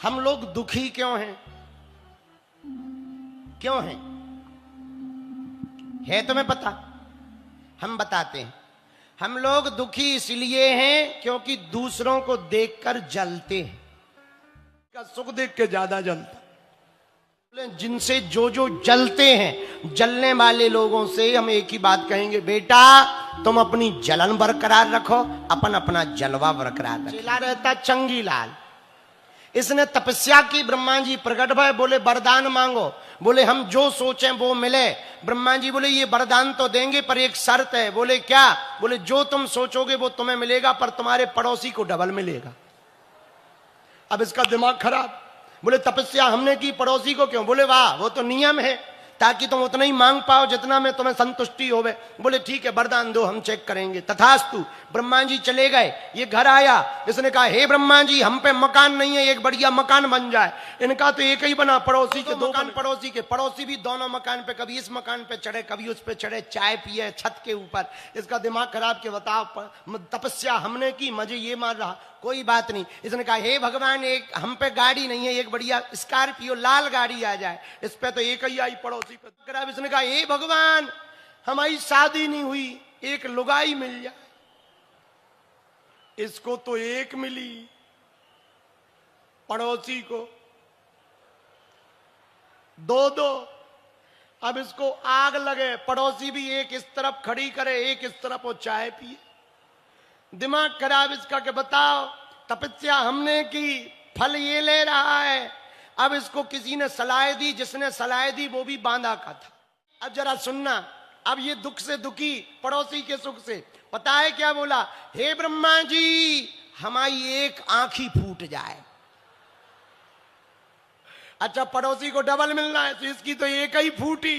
हम लोग दुखी क्यों हैं? क्यों हैं? है तुम्हें पता? हम बताते हैं। हम लोग दुखी इसलिए हैं क्योंकि दूसरों को देखकर जलते हैं। का सुख देख के ज्यादा जलता। जिनसे जो जो जलते हैं, जलने वाले लोगों से हम एक ही बात कहेंगे, बेटा तुम अपनी जलन बरकरार रखो, अपन अपना जलवा बरकरार रखो। चला रहता चंगी लाल, इसने तपस्या की, ब्रह्मा जी प्रकट भय, बोले वरदान मांगो। बोले हम जो सोचें वो मिले। ब्रह्मा जी बोले ये वरदान तो देंगे पर एक शर्त है। बोले क्या? बोले जो तुम सोचोगे वो तुम्हें मिलेगा पर तुम्हारे पड़ोसी को डबल मिलेगा। अब इसका दिमाग खराब। बोले तपस्या हमने की, पड़ोसी को क्यों? बोले वाह, वो तो नियम है ताकि तुम उतना ही मांग पाओ जितना में तुम्हें संतुष्टि होवे। बोले ठीक है वरदान दो, हम चेक करेंगे। तथास्तु। ब्रह्मा जी चले गए। ये घर आया, इसने कहा हे ब्रह्मा जी हम पे मकान नहीं है, एक बढ़िया मकान बन जाए। इनका तो एक ही बना, पड़ोसी के दो मकान। पड़ोसी के पड़ोसी भी दोनों मकान पे, कभी इस मकान पे चढ़े कभी उस पे चढ़े, चाय पिए छत के ऊपर। इसका दिमाग खराब के बताओ, तपस्या हमने की, मजे ये मार रहा। कोई बात नहीं। इसने कहा हे भगवान एक हम पे गाड़ी नहीं है, एक बढ़िया स्कॉर्पियो लाल गाड़ी आ जाए। इस पे तो एक ही आई, पड़ोसी पे। इसने कहा हे भगवान हमारी शादी नहीं हुई, एक लुगाई मिल जाए। इसको तो एक मिली, पड़ोसी को दो दो। अब इसको आग लगे, पड़ोसी भी एक इस तरफ खड़ी करे, एक इस तरफ वो चाय पिए। दिमाग खराब इसका कि बताओ तपस्या हमने की, फल ये ले रहा है। अब इसको किसी ने सलाह दी, जिसने सलाह दी वो भी बांधा का था। अब जरा सुनना, अब ये दुख से दुखी, पड़ोसी के सुख से। पता है क्या बोला? हे ब्रह्मा जी हमारी एक आंख ही फूट जाए। अच्छा पड़ोसी को डबल मिलना है तो इसकी तो एक ही फूटी,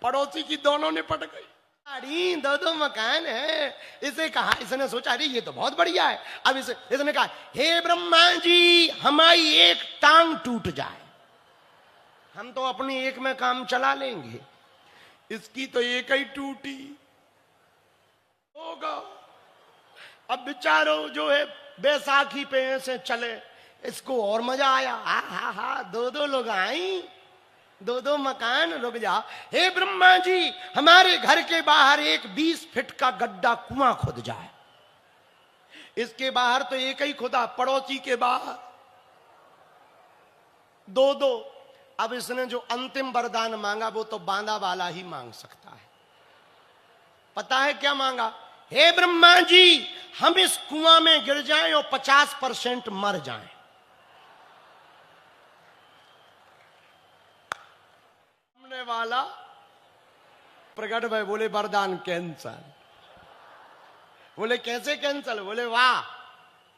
पड़ोसी की दोनों निपट गई। अरे दो दो मकान है। इसे कहा, इसने सोचा अरे ये तो बहुत बढ़िया है। अब इसने कहा हे ब्रह्मा जी हमारी एक टांग टूट जाए, हम तो अपनी एक में काम चला लेंगे, इसकी तो एक ही टूटी होगा। अब बेचारो जो है बैसाखी पे ऐसे चले, इसको और मजा आया। हा हा दो दो लोग आई, दो दो मकान। रुक जाओ, हे ब्रह्मा जी हमारे घर के बाहर एक 20 फीट का गड्ढा कुआं खुद जाए। इसके बाहर तो एक ही खुदा, पड़ोसी के बाहर दो दो। अब इसने जो अंतिम वरदान मांगा वो तो बांधा वाला ही मांग सकता है। पता है क्या मांगा? हे ब्रह्मा जी हम इस कुआं में गिर जाएं और 50% मर जाएं। वाला प्रकट भाई बोले वरदान कैंसल। बोले कैसे कैंसल? बोले वाह,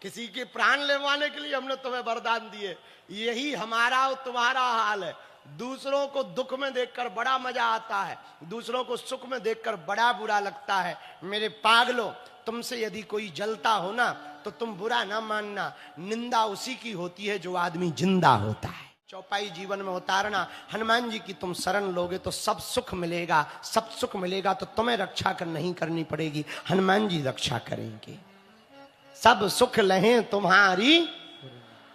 किसी के प्राण लेवाने के लिए हमने तुम्हें वरदान दिए। यही हमारा और तुम्हारा हाल है। दूसरों को दुख में देखकर बड़ा मजा आता है, दूसरों को सुख में देखकर बड़ा बुरा लगता है। मेरे पागलों, तुमसे यदि कोई जलता हो ना तो तुम बुरा ना मानना, निंदा उसी की होती है जो आदमी जिंदा होता है। चौपाई जीवन में उतारना, हनुमान जी की तुम शरण लोगे तो सब सुख मिलेगा। सब सुख मिलेगा तो तुम्हें रक्षा नहीं करनी पड़ेगी, हनुमान जी रक्षा करेंगे। सब सुख लहें तुम्हारी,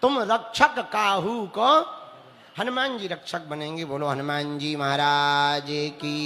तुम रक्षक काहू को, हनुमान जी रक्षक बनेंगे। बोलो हनुमान जी महाराज की।